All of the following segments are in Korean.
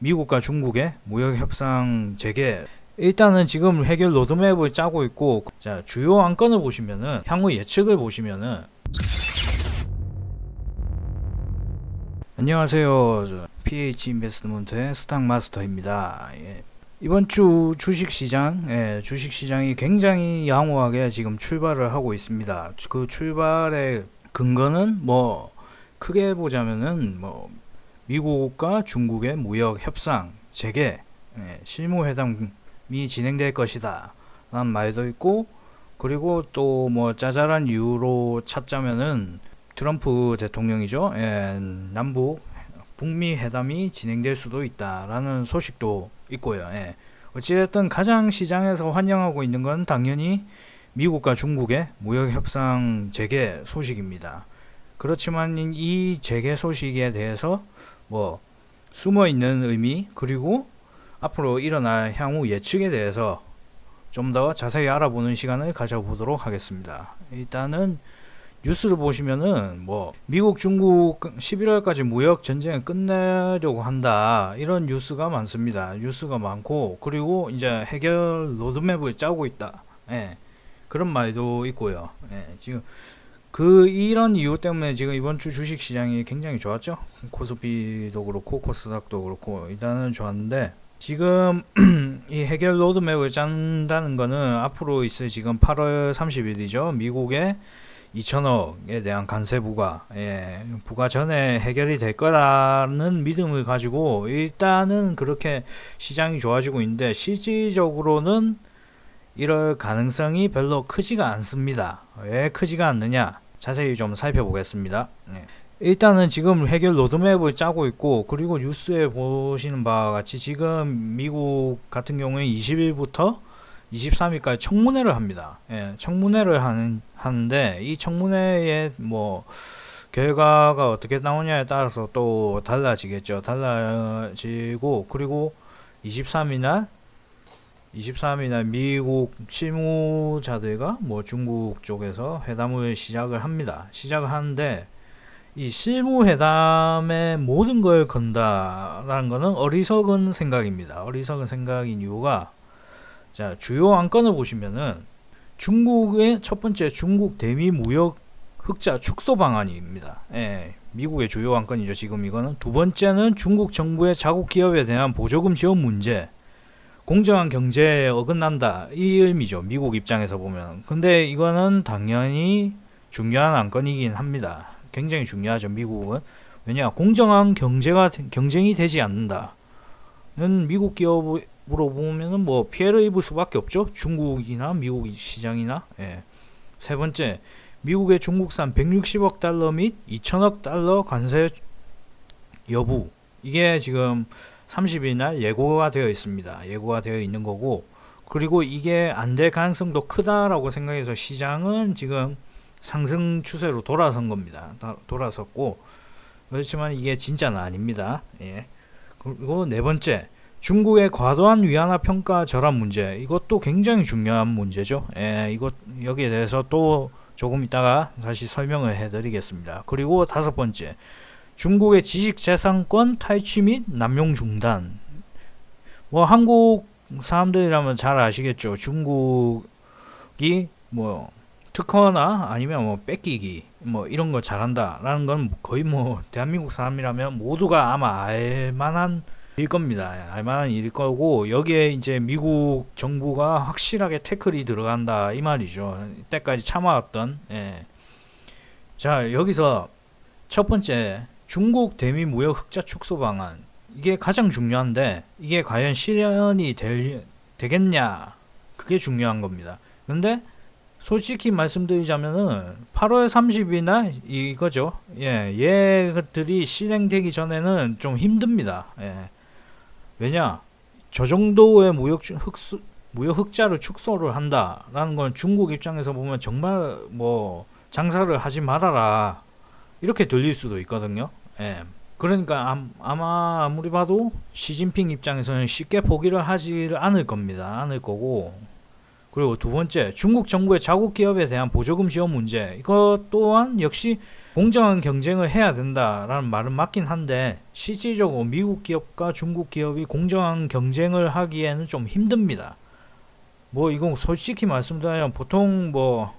미국과 중국의 무역 협상 재개. 일단은 지금 해결 로드맵을 짜고 있고, 자, 주요 안건을 보시면은, 향후 예측을 보시면은, 안녕하세요. PH 인베스트먼트의 스탁 마스터입니다. 예. 이번 주 주식시장, 주식시장이 굉장히 양호하게 지금 출발을 하고 있습니다. 그 출발의 근거는 크게 보자면은 미국과 중국의 무역 협상 재개, 실무회담이 진행될 것이다 라는 말도 있고, 그리고 또 짜잘한 이유로 찾자면은 트럼프 대통령이죠. 남북 북미 회담이 진행될 수도 있다라는 소식도 있고요. 어찌됐든 가장 시장에서 환영하고 있는 건 당연히 미국과 중국의 무역 협상 재개 소식입니다. 그렇지만 이 재개 소식에 대해서 숨어 있는 의미, 그리고 앞으로 일어날 향후 예측에 대해서 좀 더 자세히 알아보는 시간을 가져보도록 하겠습니다. 일단은 뉴스를 보시면은 미국 중국 11월까지 무역 전쟁을 끝내려고 한다, 이런 뉴스가 많습니다. 뉴스가 많고, 그리고 이제 해결 로드맵을 짜고 있다, 그런 말도 있고요. 지금 이런 이유 때문에 지금 이번 주 주식 시장이 굉장히 좋았죠. 코스피도 그렇고 코스닥도 그렇고 일단은 좋았는데, 지금 이 해결 로드맵을 짠다는 거는 앞으로 있을 지금 8월 30일이죠. 미국의 2천억에 대한 관세 부과, 부과 전에 해결이 될 거라는 믿음을 가지고 일단은 그렇게 시장이 좋아지고 있는데, 실질적으로는 이럴 가능성이 별로 크지가 않습니다. 왜 크지가 않느냐? 자세히 좀 살펴보겠습니다. 일단은 지금 해결 로드맵을 짜고 있고, 그리고 뉴스에 보시는 바와 같이 지금 미국 같은 경우에 20일부터 23일까지 청문회를 합니다. 청문회를 하는데, 이 청문회의 결과가 어떻게 나오냐에 따라서 또 달라지겠죠. 달라지고, 그리고 23일 날 미국 실무자들과 중국 쪽에서 회담을 시작을 하는데, 이 실무회담에 모든 걸 건다라는 것은 어리석은 생각입니다. 어리석은 생각인 이유가, 자, 주요 안건을 보시면은 중국의 첫 번째, 중국 대미 무역 흑자 축소 방안입니다. 미국의 주요 안건이죠. 지금 이거는. 두 번째는 중국 정부의 자국 기업에 대한 보조금 지원 문제. 공정한 경제에 어긋난다, 이 의미죠. 미국 입장에서 보면. 근데 이거는 당연히 중요한 안건이긴 합니다. 굉장히 중요하죠. 미국은. 왜냐, 공정한 경쟁이 되지 않는다는 미국 기업으로 보면은 피해를 입을 수밖에 없죠. 중국이나 미국 시장이나. 세 번째, 미국의 중국산 160억 달러 및 2천억 달러 관세 여부. 이게 지금 30일 날 예고가 되어 있습니다. 예고가 되어 있는 거고, 그리고 이게 안 될 가능성도 크다라고 생각해서 시장은 지금 상승 추세로 돌아선 겁니다. 돌아섰고, 그렇지만 이게 진짜는 아닙니다. 그리고 네 번째, 중국의 과도한 위안화 평가 절하 문제. 이것도 굉장히 중요한 문제죠. 여기에 대해서 또 조금 이따가 다시 설명을 해드리겠습니다. 그리고 다섯 번째, 중국의 지식재산권 탈취 및 남용 중단. 한국 사람들이라면 잘 아시겠죠. 중국이 특허나 아니면 뺏기기 이런 거 잘한다라는 건 거의 대한민국 사람이라면 모두가 아마 알만한 일 겁니다. 알만한 일일 거고, 여기에 이제 미국 정부가 확실하게 태클이 들어간다, 이 말이죠. 이때까지 참아왔던. 자, 여기서 첫 번째, 중국 대미 무역 흑자 축소 방안. 이게 가장 중요한데, 이게 과연 실현이 되겠냐, 그게 중요한 겁니다. 근데 솔직히 말씀드리자면은 8월 30일 날 이거죠. 얘들이 실행되기 전에는 좀 힘듭니다. 왜냐, 저 정도의 무역 흑자를 축소를 한다라는 건 중국 입장에서 보면 정말 장사를 하지 말아라, 이렇게 들릴 수도 있거든요. 그러니까 아무리 봐도 시진핑 입장에서는 쉽게 포기를 하지 않을 겁니다. 않을 거고, 그리고 두 번째, 중국 정부의 자국 기업에 대한 보조금 지원 문제. 이것 또한 역시 공정한 경쟁을 해야 된다라는 말은 맞긴 한데 실질적으로 미국 기업과 중국 기업이 공정한 경쟁을 하기에는 좀 힘듭니다. 뭐 이건 솔직히 말씀드리면 보통 뭐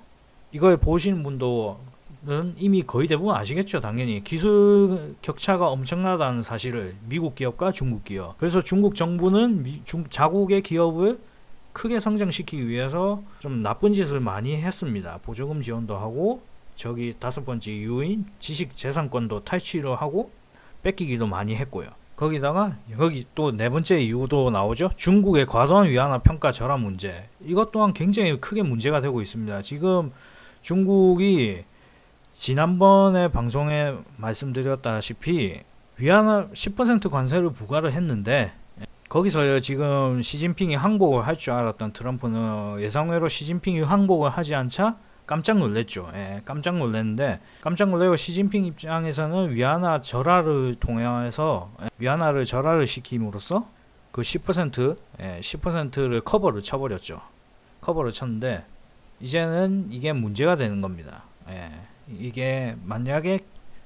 이걸 보시는 분들은 이미 거의 대부분 아시겠죠. 당연히 기술 격차가 엄청나다는 사실을, 미국 기업과 중국 기업. 그래서 중국 정부는 자국의 기업을 크게 성장시키기 위해서 좀 나쁜 짓을 많이 했습니다. 보조금 지원도 하고, 저기 다섯 번째 이유인 지식재산권도 탈취를 하고 뺏기기도 많이 했고요. 거기다가 여기 또 네 번째 이유도 나오죠. 중국의 과도한 위안화 평가 절하 문제. 이것 또한 굉장히 크게 문제가 되고 있습니다. 지금 중국이 지난번에 방송에 말씀드렸다시피 위안화 10% 관세를 부과를 했는데, 거기서 지금 시진핑이 항복을 할 줄 알았던 트럼프는 예상외로 시진핑이 항복을 하지 않자 깜짝 놀랐죠. 깜짝 놀랐는데, 깜짝 놀래고 시진핑 입장에서는 위안화 절하를 통해서 위안화를 절하를 시킴으로써 그 10%를 커버를 쳐버렸죠. 커버를 쳤는데 이제는 이게 문제가 되는 겁니다. 이게 만약에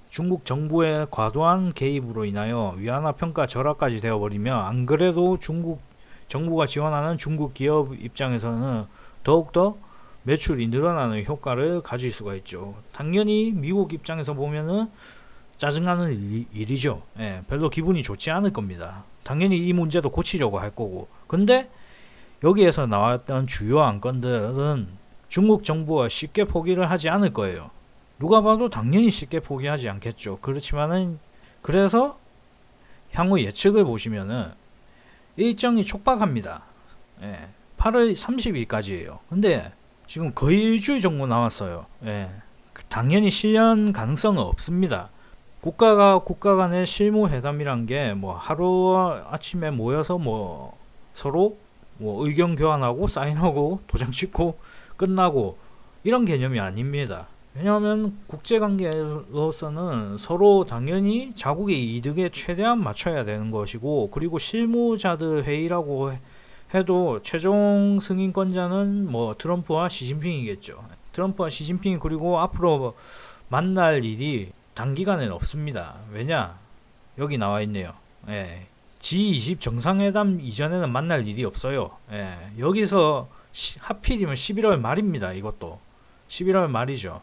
중국 정부의 과도한 개입으로 인하여 위안화 평가 절하까지 되어버리면, 안 그래도 중국 정부가 지원하는 중국 기업 입장에서는 더욱더 매출이 늘어나는 효과를 가질 수가 있죠. 당연히 미국 입장에서 보면은 짜증나는 일이죠. 별로 기분이 좋지 않을 겁니다. 당연히 이 문제도 고치려고 할 거고. 근데 여기에서 나왔던 주요 안건들은 중국 정부가 쉽게 포기를 하지 않을 거예요. 누가 봐도 당연히 쉽게 포기하지 않겠죠. 그렇지만은, 그래서 향후 예측을 보시면은 일정이 촉박합니다. 8월 30일까지예요. 근데 지금 거의 일주일 정도 남았어요. 당연히 실현 가능성은 없습니다. 국가 간의 실무 회담이란 게 뭐 하루 아침에 모여서 뭐 서로 뭐 의견 교환하고 사인하고 도장 찍고 끝나고 이런 개념이 아닙니다. 왜냐하면 국제관계로서는 서로 당연히 자국의 이득에 최대한 맞춰야 되는 것이고, 그리고 실무자들 회의라고 해도 최종 승인권자는 뭐 트럼프와 시진핑이겠죠. 트럼프와 시진핑이 그리고 앞으로 만날 일이 단기간에는 없습니다. 왜냐? 여기 나와 있네요. G20 정상회담 이전에는 만날 일이 없어요. 여기서 하필이면 11월 말입니다. 이것도 11월 말이죠.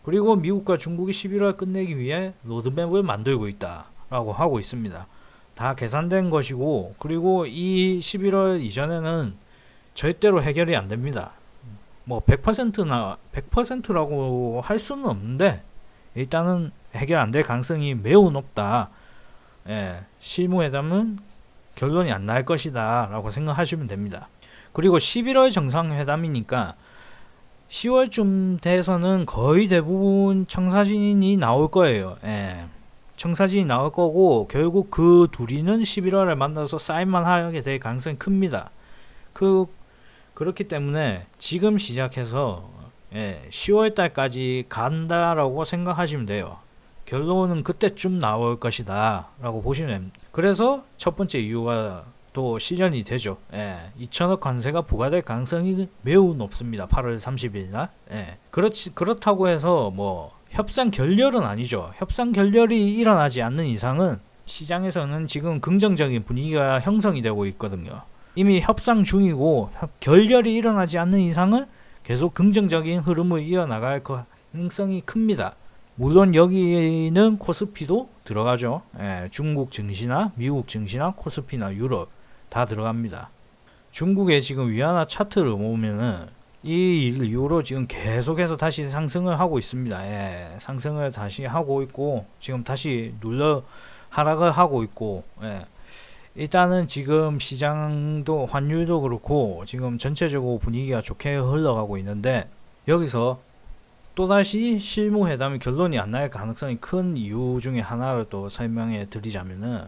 그리고 미국과 중국이 11월 끝내기 위해 로드맵을 만들고 있다라고 하고 있습니다. 다 계산된 것이고, 그리고 이 11월 이전에는 절대로 해결이 안 됩니다. 뭐 100%라고 할 수는 없는데 일단은 해결 안 될 가능성이 매우 높다. 실무회담은 결론이 안 날 것이다 라고 생각하시면 됩니다. 그리고 11월 정상회담이니까 10월쯤 돼서는 거의 대부분 청사진이 나올 거예요. 청사진이 나올 거고, 결국 그 둘이는 11월에 만나서 사인만 하게 될 가능성이 큽니다. 그렇기 때문에 지금 시작해서 10월 달까지 간다라고 생각하시면 돼요. 결론은 그때쯤 나올 것이다 라고 보시면 됩니다. 그래서 첫 번째 이유가 또 실현이 되죠. 2천억 관세가 부과될 가능성이 매우 높습니다. 8월 30일 날. 그렇다고 해서 뭐 협상 결렬은 아니죠. 협상 결렬이 일어나지 않는 이상은 시장에서는 지금 긍정적인 분위기가 형성이 되고 있거든요. 이미 협상 중이고 결렬이 일어나지 않는 이상은 계속 긍정적인 흐름을 이어나갈 가능성이 큽니다. 물론 여기는 코스피도 들어가죠. 중국 증시나 미국 증시나 코스피나 유럽 다 들어갑니다. 중국의 지금 위안화 차트를 보면은 이 이후로 지금 계속해서 다시 상승을 하고 있습니다. 상승을 다시 하고 있고, 지금 다시 하락을 하고 있고, 일단은 지금 시장도 환율도 그렇고 지금 전체적으로 분위기가 좋게 흘러가고 있는데, 여기서 또다시 실무회담이 결론이 안 날 가능성이 큰 이유 중에 하나를 또 설명해 드리자면은,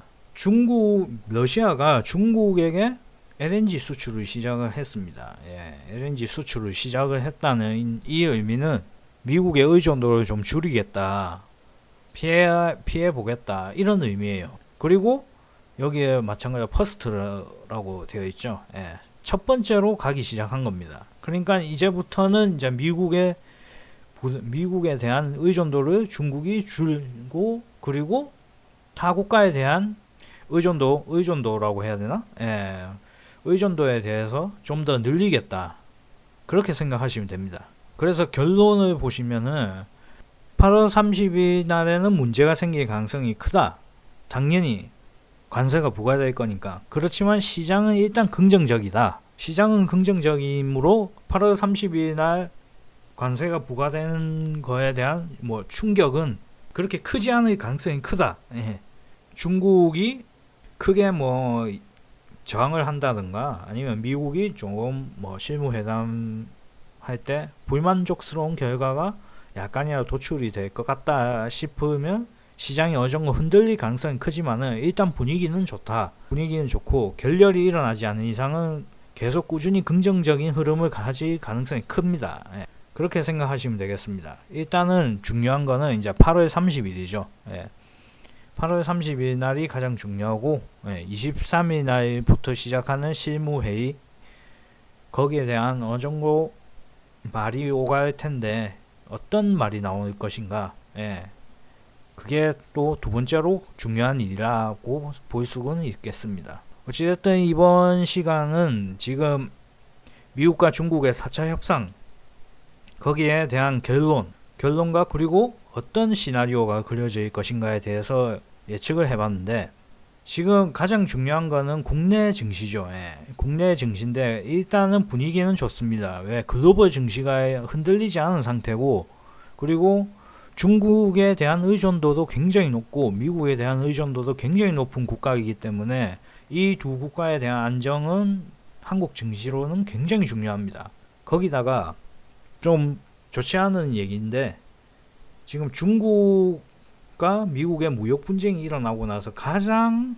러시아가 중국에게 LNG 수출을 시작을 했습니다. LNG 수출을 시작을 했다는 이 의미는 미국의 의존도를 좀 줄이겠다, 피해 보겠다, 이런 의미예요. 그리고 여기에 마찬가지로 퍼스트라고 되어 있죠. 첫 번째로 가기 시작한 겁니다. 그러니까 이제부터는 이제 미국에 대한 의존도를 중국이 줄고, 그리고 타 국가에 대한 의존도라고 해야 되나? 예, 의존도에 대해서 좀 더 늘리겠다. 그렇게 생각하시면 됩니다. 그래서 결론을 보시면은 8월 30일 날에는 문제가 생길 가능성이 크다. 당연히 관세가 부과될 거니까. 그렇지만 시장은 일단 긍정적이다. 시장은 긍정적이므로 8월 30일 날 관세가 부과되는 거에 대한 뭐 충격은 그렇게 크지 않을 가능성이 크다. 예. 중국이 크게 뭐 저항을 한다든가 아니면 미국이 조금 뭐 실무회담 할 때 불만족스러운 결과가 약간이라도 도출이 될 것 같다 싶으면 시장이 어느 정도 흔들릴 가능성이 크지만은 일단 분위기는 좋다. 분위기는 좋고 결렬이 일어나지 않는 이상은 계속 꾸준히 긍정적인 흐름을 가질 가능성이 큽니다. 예. 그렇게 생각하시면 되겠습니다. 일단은 중요한 거는 이제 8월 30일이죠. 예. 8월 30일 날이 가장 중요하고, 예. 23일 날부터 시작하는 실무회의, 거기에 대한 어느 정도 말이 오갈 텐데 어떤 말이 나올 것인가. 예. 그게 또 두 번째로 중요한 일이라고 볼 수는 있겠습니다. 어찌됐든 이번 시간은 지금 미국과 중국의 4차 협상, 거기에 대한 결론과 그리고 어떤 시나리오가 그려질 것인가에 대해서 예측을 해봤는데, 지금 가장 중요한 거는 국내 증시죠. 예. 국내 증시인데 일단은 분위기는 좋습니다. 왜? 글로벌 증시가 흔들리지 않은 상태고, 그리고 중국에 대한 의존도도 굉장히 높고 미국에 대한 의존도도 굉장히 높은 국가이기 때문에 이 두 국가에 대한 안정은 한국 증시로는 굉장히 중요합니다. 거기다가 좀 좋지 않은 얘기인데, 지금 중국과 미국의 무역 분쟁이 일어나고 나서 가장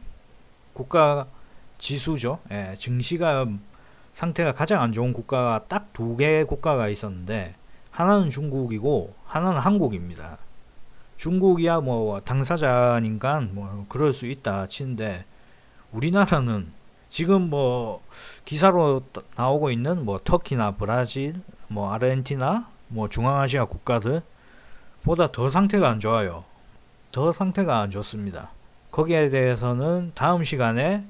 국가 지수죠. 예, 증시가 상태가 가장 안 좋은 국가가 딱 두 개의 국가가 있었는데, 하나는 중국이고 하나는 한국입니다. 중국이야 뭐 당사자니까 뭐 그럴 수 있다 치는데, 우리나라는 지금 뭐 기사로 나오고 있는 뭐 터키나 브라질, 뭐 아르헨티나, 뭐 중앙아시아 국가들 보다 더 상태가 안 좋아요. 더 상태가 안 좋습니다. 거기에 대해서는 다음 시간에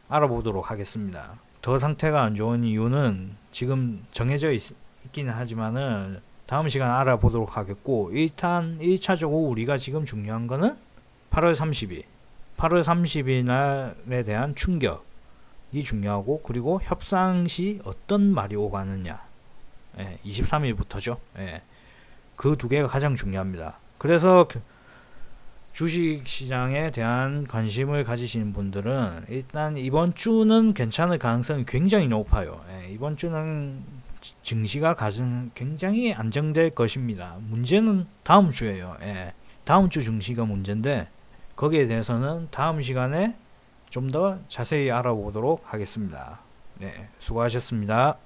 알아보도록 하겠습니다. 더 상태가 안 좋은 이유는 지금 정해져 있기는 하지만은 다음 시간에 알아보도록 하겠고, 일단 1차적으로 우리가 지금 중요한 거는 8월 30일 날에 대한 충격이 중요하고, 그리고 협상 시 어떤 말이 오가느냐. 예, 23일부터죠. 예, 그 두 개가 가장 중요합니다. 그래서 주식시장에 대한 관심을 가지시는 분들은 일단 이번 주는 괜찮을 가능성이 굉장히 높아요. 예, 이번 주는 증시가 굉장히 안정될 것입니다. 문제는 다음 주예요. 예, 다음 주 증시가 문제인데, 거기에 대해서는 다음 시간에 좀 더 자세히 알아보도록 하겠습니다. 네, 수고하셨습니다.